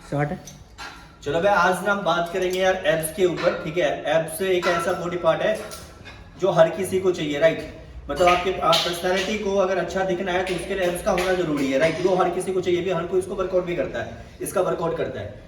Short है। चलो भाई, आज ना हम बात करेंगे यार एब्स के ऊपर, ठीक है। एब्स एक ऐसा बॉडी पार्ट है जो हर किसी को चाहिए, राइट। मतलब आपके पर्सनालिटी को अगर अच्छा दिखना है तो उसके लिए एब्स का होना जरूरी है, राइट। वो हर किसी को चाहिए भी, हर कोई इसको वर्कआउट भी करता है, इसका वर्कआउट करता है।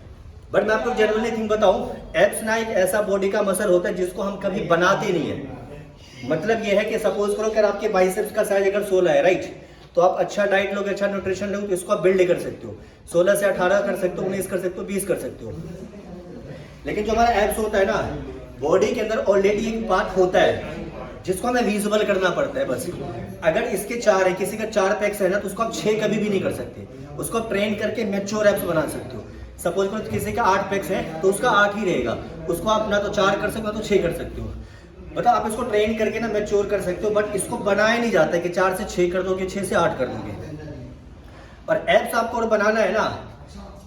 बट मैं आपको जनरली थिंग बताऊं, एब्स ना एक ऐसा बॉडी का मसल होता है जिसको हम कभी बनाते नहीं है। मतलब ये है कि सपोज करो कि आपके बाइसेप्स का साइज अगर 16 है, राइट, तो आप अच्छा डाइट लोगे, अच्छा न्यूट्रिशन लोगे तो इसको आप बिल्ड कर सकते हो। 16 से 18 कर सकते हो, 19 कर सकते हो, 20 कर सकते हो। लेकिन जो हमारा एब्स होता है ना, बॉडी के अंदर ऑलरेडी एक पार्ट होता है जिसको हमें विजिबल करना पड़ता है बस। अगर इसके 4 है, किसी का 4 पैक्स है ना, तो उसको आप 6 कभी भी नहीं कर सकते। उसको आप ट्रेन करके मैच्योर एब्स बना सकते हो। सपोज करो किसी का 8 पैक्स है तो उसका 8 ही रहेगा, उसको आप ना तो 4 कर सकते हो, तो 6 कर सकते हो। मतलब आप इसको ट्रेन करके ना मैच्योर कर सकते हो, बट इसको बनाया नहीं जाता है कि 4 से 6 कर दोगे, 6 से 8 कर दोगे। और एब्स आपको बनाना है ना,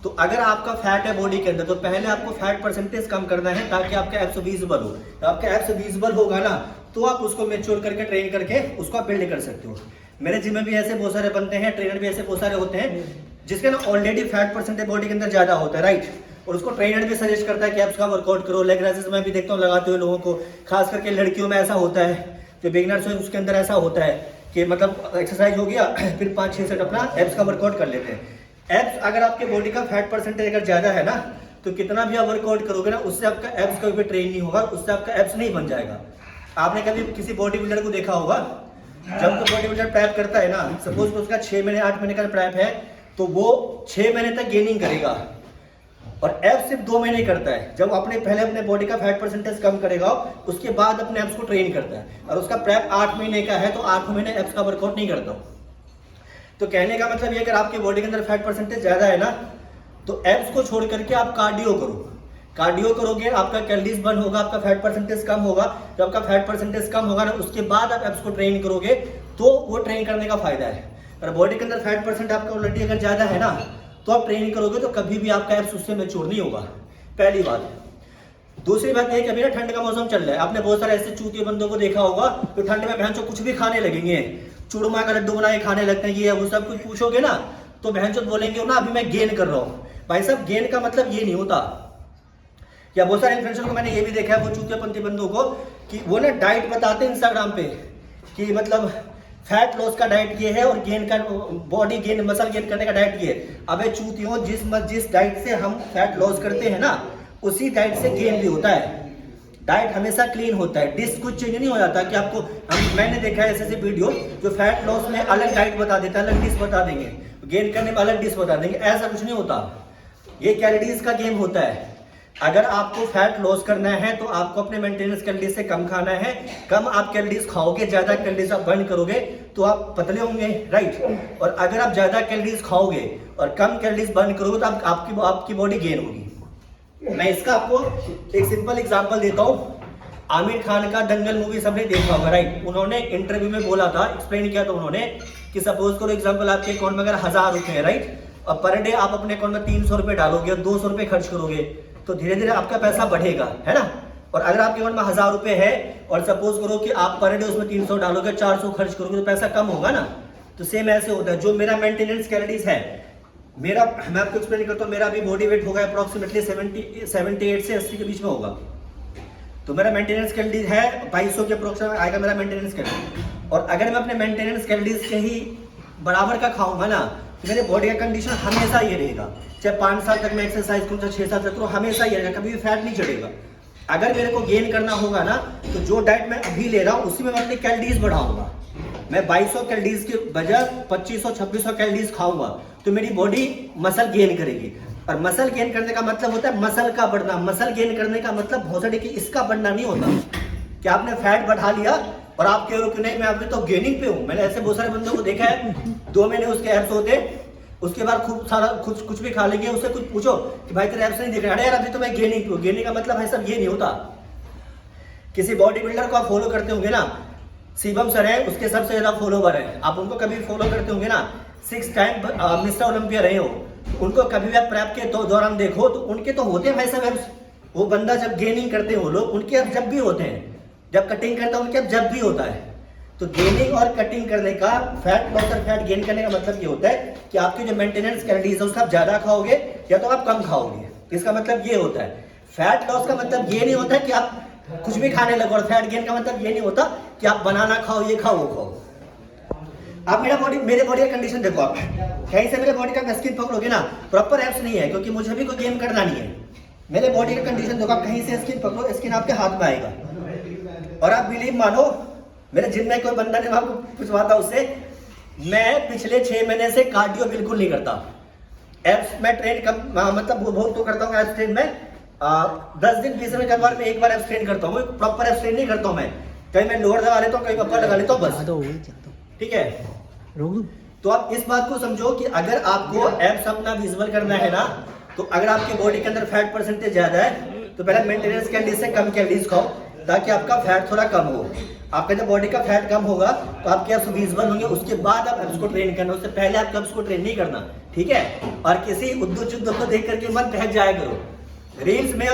तो अगर आपका फैट है बॉडी के अंदर तो पहले आपको फैट परसेंटेज कम करना है ताकि आपका एब्स विजिबल हो। तो आपका एब्स विजिबल होगा ना, तो आप उसको मैच्योर करके ट्रेन करके उसको आप बिल्ड कर सकते हो। मेरे जिम में भी ऐसे बहुत सारे बनते हैं, ट्रेनर भी ऐसे बहुत सारे होते हैं जिसके ना ऑलरेडी फैट परसेंटेज बॉडी के अंदर ज्यादा होता है, राइट। और उसको ट्रेनर भी सजेस्ट करता है कि एब्स का वर्कआउट करो। लेग रेसेस में भी देखता हूँ लगाते हुए लोगों को, खास करके लड़कियों में ऐसा होता है, जो बिगिनर्स है उसके अंदर ऐसा होता है कि मतलब एक्सरसाइज हो गया फिर 5-6 सेट अपना एब्स का वर्कआउट कर लेते हैं। एब्स अगर आपके बॉडी का फैट परसेंटेज अगर ज्यादा है ना, तो कितना भी आप वर्कआउट करोगे ना, उससे आपका एब्स का भी ट्रेन नहीं होगा, उससे आपका एब्स नहीं बन जाएगा। आपने कभी किसी बॉडी बिल्डर को देखा होगा, जब तो बॉडी बिल्डर प्रैप करता है ना, सपोज उसका 6 महीने 8 महीने का प्रैप है, तो वो 6 महीने तक गेनिंग करेगा और एब्स सिर्फ 2 महीने करता है। जब अपने पहले अपने बॉडी का फैट परसेंटेज कम करेगा, उसके बाद अपने एब्स को ट्रेन करता है। और उसका प्रैप 8 महीने का है तो 8 महीने एब्स का वर्कआउट नहीं करता। तो कहने का मतलब ये, अगर आपकी बॉडी के अंदर फैट परसेंटेज ज्यादा है ना, तो एब्स को छोड़ करके आप कार्डियो करो। कार्डियो करोगे, आपका कैलोरीज बर्न होगा, आपका फैट परसेंटेज कम होगा। जब आपका फैट परसेंटेज कम होगा ना, उसके बाद आप एब्स को ट्रेन करोगे, तो वो ट्रेन करने का फायदा है। और बॉडी के अंदर फैट परसेंट आपका ऑलरेडी अगर ज्यादा है ना, तो आप ट्रेन करोगे तो कभी भी आपका एब्स उससे मैच्योर नहीं होगा, पहली बात। दूसरी बात यह कि अभी ना ठंड का मौसम चल रहा है, आपने बहुत सारे ऐसे चूतिए बंदों को देखा होगा तो ठंड में बहन कुछ भी खाने लगेंगे, चूरमा का लड्डू बना के खाने लगते हैं, ये वो सब कुछ पूछोगे ना तो बहन बोलेंगे ना अभी मैं गेन कर रहा हूँ। भाई साहब, गेन का मतलब ये नहीं होता। या बहुत सारे इन्फ्लुएंसर को मैंने ये भी देखा है, वो चूतियापंथी बंदों को, कि वो ना डाइट बताते हैं इंस्टाग्राम पे कि मतलब फैट लॉस का डाइट ये है और गेन का, बॉडी गेन मसल गेन करने का डाइट ये है। अबे चूतियों, जिस डाइट से हम फैट लॉस करते हैं ना, उसी डाइट से गेन भी होता है। डाइट हमेशा क्लीन होता है, डिश कुछ चेंज नहीं हो जाता कि आपको मैंने देखा है ऐसे वीडियो जो फैट लॉस में अलग डाइट बता देता है, अलग डिश बता देंगे, गेन करने में अलग डिश बता देंगे। ऐसा कुछ नहीं होता, ये कैलोरीज का गेम होता है। अगर आपको फैट लॉस करना है तो आपको अपने मेंटेनेंस कैलोरीज से कम खाना है। कम आप कैलोरीज खाओगे, ज्यादा कैलोरीज आप बर्न करोगे तो आप पतले होंगे, राइट। और अगर आप ज्यादा कैलोरीज खाओगे और कम कैलोरीज बर्न करोगे तो आपकी बॉडी गेन होगी। मैं इसका आपको एक सिंपल एग्जांपल देता हूँ। आमिर खान का दंगल मूवी सबने देखा होगा, राइट। उन्होंने इंटरव्यू में बोला था, एक्सप्लेन किया था उन्होंने कि सपोज करो एग्जांपल आपके अकाउंट में अगर 1000 रुपए है, राइट, और पर डे आप अपने अकाउंट में 300 रुपए डालोगे और 200 रुपए खर्च करोगे तो धीरे धीरे आपका पैसा बढ़ेगा, है ना। और अगर आपके अकाउंट में 1000 रुपए है और सपोज करो कि आप पर डे उसमें 300 डालोगे, 400 खर्च करोगे तो पैसा कम होगा ना। तो सेम ऐसे होता है। जो मेरा मेंटेनेंस कैलोरीज है, मेरा, मैं आपको एक्सप्लेन करता हूँ, मेरा अभी बॉडी वेट होगा अप्रोक्सीमेटली 78 से 80 के बीच में होगा। तो मेरा मेंटेनेंस कैलोरीज है 2200 के अप्रोक्सीमेट आएगा मेरा मेंटेनेंस कैलोरीज। और अगर मैं अपने मेंटेनेंस कैलोरीज के ही बराबर का खाऊंगा ना, तो मेरे बॉडी का कंडीशन हमेशा ये रहेगा। चाहे 5 साल तक मैं एक्सरसाइज करूँ, चाहे 6 साल तक करूँ, हमेशा ये रहेगा, कभी भी फैट नहीं चढ़ेगा। अगर मेरे को गेन करना होगा ना, तो जो डाइट मैं अभी ले रहा हूँ उसी में मैं अपनी कैलोरीज बढ़ाऊंगा। मैं 2200 कैलोरीज के बजाय 2500-2600 कैलोरीज खाऊंगा तो मेरी बॉडी मसल गेन करेगी। और मसल गेन करने का मतलब होता है मसल का बढ़ना। मसल गेन करने का मतलब भौसड़ी की इसका बढ़ना नहीं होता कि आपने फैट बढ़ा लिया और आप कह रहे हो कि नहीं मैं अभी तो गेनिंग पे हूँ। मैंने ऐसे बहुत सारे बंदों को देखा है, 2 महीने उसके एब्स होते, उसके बाद खूब सारा कुछ भी खा लेंगे, उससे कुछ पूछो कि भाई तेरे एब्स नहीं दिख रहे, अरे यार अभी तो मैं गेनिंग पे हूँ। गेनिंग का मतलब है सब ये नहीं होता। किसी बॉडी बिल्डर को आप फॉलो करते होंगे ना, शिवम सर है, उसके सबसे ज्यादा फॉलोवर है, आप उनको कभी फॉलो करते होंगे ना, 6 टाइम मिस्टर ओलंपिया रहे हो, उनको कभी भी आप प्रैप के दौरान देखो तो उनके तो होते हैं भाई साहब एब्स। वो बंदा जब गेनिंग करते हैं वो लोग, उनके अब जब भी होते हैं, जब कटिंग करता है उनके अब जब भी होता है। तो गेनिंग और कटिंग करने का, फैट लॉस और फैट गेन करने का मतलब ये होता है कि आपकी जो मेंटेनेंस कैलोरीज है उसका आप ज्यादा खाओगे या तो आप कम खाओगे। इसका मतलब ये होता है। फैट लॉस का मतलब ये नहीं होता कि आप कुछ भी खाने लगो, और फैट गेन का मतलब ये नहीं होता कि आप बनाना खाओ, ये खाओ, वो खाओ। आप मेरे बॉडी का कंडीशन देखो, आप कहीं से मेरे बॉडी का स्किन पकड़ोगे ना, प्रॉपर एब्स नहीं है, क्योंकि मुझे भी कोई गेम करना नहीं है। मेरे बॉडी का कंडीशन देखो, आप कहीं से स्किन पकड़ो, स्किन आपके हाथ में आएगा। और आप बिलीव मानो, मेरे जिम में कोई बंदा ने आपको पूछवा था उससे, मैं पिछले 6 महीने से कार्डियो बिल्कुल नहीं करता। एब्स में ट्रेन कम, मतलब बहुत तो करता हूँ एब्स ट्रेन में 10 दिन 20 दिन के बाद में एक बार एब्स ट्रेन करता हूँ। प्रॉपर एब्स ट्रेन नहीं करता हूँ मैं, कहीं मैं लोअर दबा लेता हूँ, कहीं अपर लगा लेता हूँ, बस। ठीक है, तो आप इस बात को समझो कि अगर आपको एब्स अपना विजुअल करना है ना, तो अगर आपकी बॉडी के अंदर फैट परसेंटेज ज्यादा है तो पहले मेंटेनेंस कैलोरीज से कम कैलोरीज खाओ, ताकि आपका फैट थोड़ा कम हो। आपका जब बॉडी का फैट कम होगा तो आपके एब्स विजुअल होंगे, उसके बाद आप एब्स को ट्रेन करना, उससे पहले आप एब्स को ट्रेन नहीं करना। ठीक है, और किसी उद्योग को देख करके मत बहक जाया करो रील्स में और